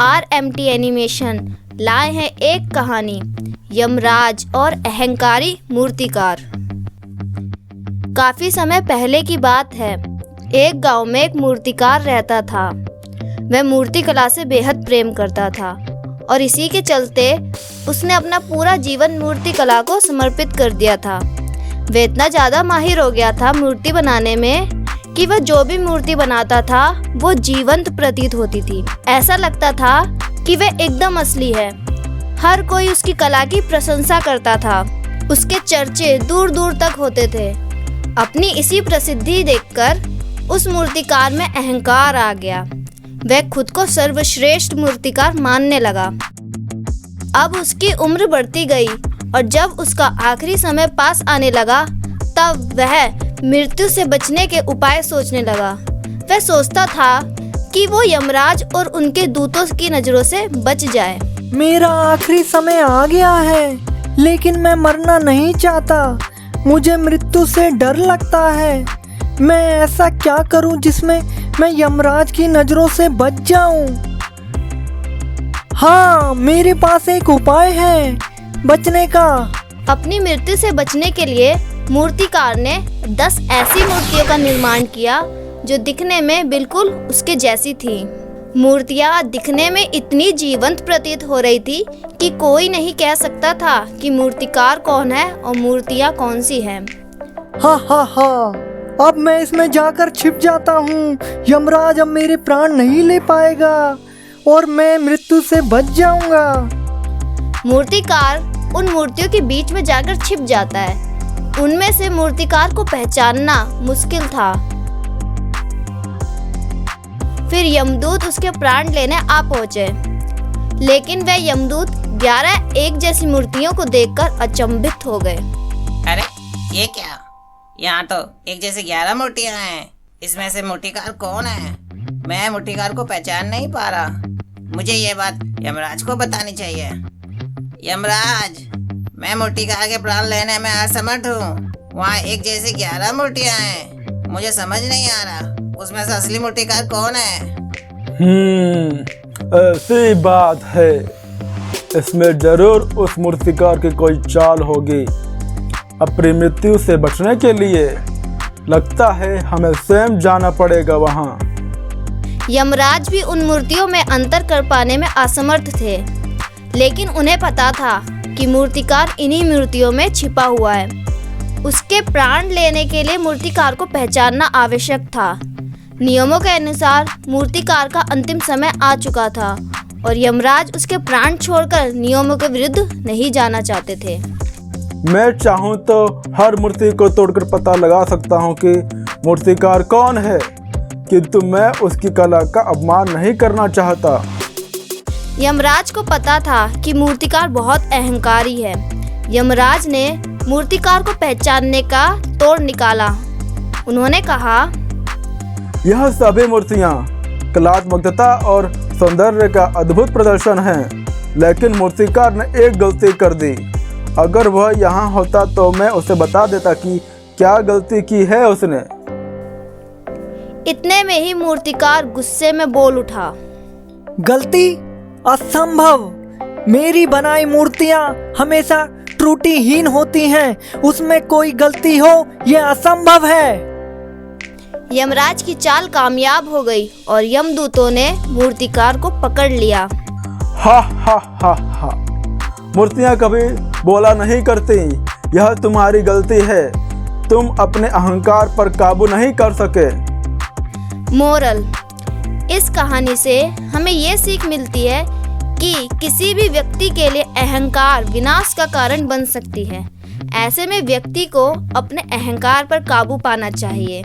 RMT animation लाए हैं एक कहानी, यमराज और अहंकारी मूर्तिकार। काफी समय पहले की बात है। एक गांव में एक मूर्तिकार रहता था। वह मूर्तिकला से बेहद प्रेम करता था और इसी के चलते उसने अपना पूरा जीवन मूर्तिकला को समर्पित कर दिया था। वह इतना ज़्यादा माहिर हो गया था मूर्ति बनाने में कि वह जो भी मूर्ति बनाता था वो जीवंत प्रतीत होती थी। ऐसा लगता था कि वह एकदम असली है। हर कोई उसकी कला की प्रशंसा करता था। उसके चर्चे दूर दूर तक होते थे। अपनी इसी प्रसिद्धि देखकर उस मूर्तिकार में अहंकार आ गया। वह खुद को सर्वश्रेष्ठ मूर्तिकार मानने लगा। अब उसकी उम्र बढ़ती गई और जब उसका आखिरी समय पास आने लगा तब वह मृत्यु से बचने के उपाय सोचने लगा। वह सोचता था कि वो यमराज और उनके दूतों की नजरों से बच जाए। मेरा आखिरी समय आ गया है, लेकिन मैं मरना नहीं चाहता। मुझे मृत्यु से डर लगता है। मैं ऐसा क्या करूं जिसमें मैं यमराज की नजरों से बच जाऊं? हाँ, मेरे पास एक उपाय है बचने का। अपनी मृत्यु से बचने के लिए मूर्तिकार ने 10 ऐसी मूर्तियों का निर्माण किया जो दिखने में बिल्कुल उसके जैसी थी। मूर्तियाँ दिखने में इतनी जीवंत प्रतीत हो रही थी कि कोई नहीं कह सकता था कि मूर्तिकार कौन है और मूर्तियाँ कौन सी हैं। हा हा हा, अब मैं इसमें जाकर छिप जाता हूँ। यमराज अब मेरे प्राण नहीं ले पाएगा और मैं मृत्यु से बच जाऊंगा। मूर्तिकार उन मूर्तियों के बीच में जाकर छिप जाता है। उनमें से मूर्तिकार को पहचानना मुश्किल था। फिर यमदूत उसके प्राण लेने आ पहुंचे, लेकिन वह यमदूत 11 एक जैसी मूर्तियों को देखकर अचंभित हो गए। अरे ये क्या? यहाँ तो एक जैसे 11 मूर्तियाँ हैं। इसमें से मूर्तिकार कौन है? मैं मूर्तिकार को पहचान नहीं पा रहा। मुझे ये बात यमराज को बतानी चाहिए। यमराज, मैं मूर्तिकार के प्राण लेने में असमर्थ हूँ। वहाँ एक जैसी 11 मूर्तियाँ हैं। मुझे समझ नहीं आ रहा उसमें से असली मूर्तिकार कौन है। ऐसी बात है। इसमें जरूर उस मूर्तिकार की कोई चाल होगी। अपनी मृत्यु से बचने के लिए लगता है हमें स्वयं जाना पड़ेगा वहाँ। यमराज भी उन मूर्तियों में अंतर कर पाने में असमर्थ थे, लेकिन उन्हें पता था कि मूर्तिकार इन्हीं मूर्तियों में छिपा हुआ है। उसके प्राण लेने के लिए मूर्तिकार को पहचानना आवश्यक था। नियमों के अनुसार मूर्तिकार का अंतिम समय आ चुका था और यमराज उसके प्राण छोड़कर नियमों के विरुद्ध नहीं जाना चाहते थे। मैं चाहूँ तो हर मूर्ति को तोड़कर पता लगा सकता हूँ कि मूर्तिकार कौन है, किंतु मैं उसकी कला का अपमान नहीं करना चाहता। यमराज को पता था कि मूर्तिकार बहुत अहंकारी है। यमराज ने मूर्तिकार को पहचानने का तोड़ निकाला। उन्होंने कहा, यह सभी मूर्तियाँ कलात्मकता और सौंदर्य का अद्भुत प्रदर्शन है, लेकिन मूर्तिकार ने एक गलती कर दी। अगर वह यहाँ होता तो मैं उसे बता देता कि क्या गलती की है उसने। इतने में ही मूर्तिकार गुस्से में बोल उठा, गलती? असंभव। मेरी बनाई मूर्तियाँ हमेशा त्रुटिहीन होती हैं। उसमें कोई गलती हो यह असंभव है। यमराज की चाल कामयाब हो गई और यमदूतों ने मूर्तिकार को पकड़ लिया। हा हा हा हा, मूर्तियाँ कभी बोला नहीं करती। यह तुम्हारी गलती है। तुम अपने अहंकार पर काबू नहीं कर सके। मोरल: इस कहानी से हमें ये सीख मिलती है कि किसी भी व्यक्ति के लिए अहंकार विनाश का कारण बन सकती है। ऐसे में व्यक्ति को अपने अहंकार पर काबू पाना चाहिए।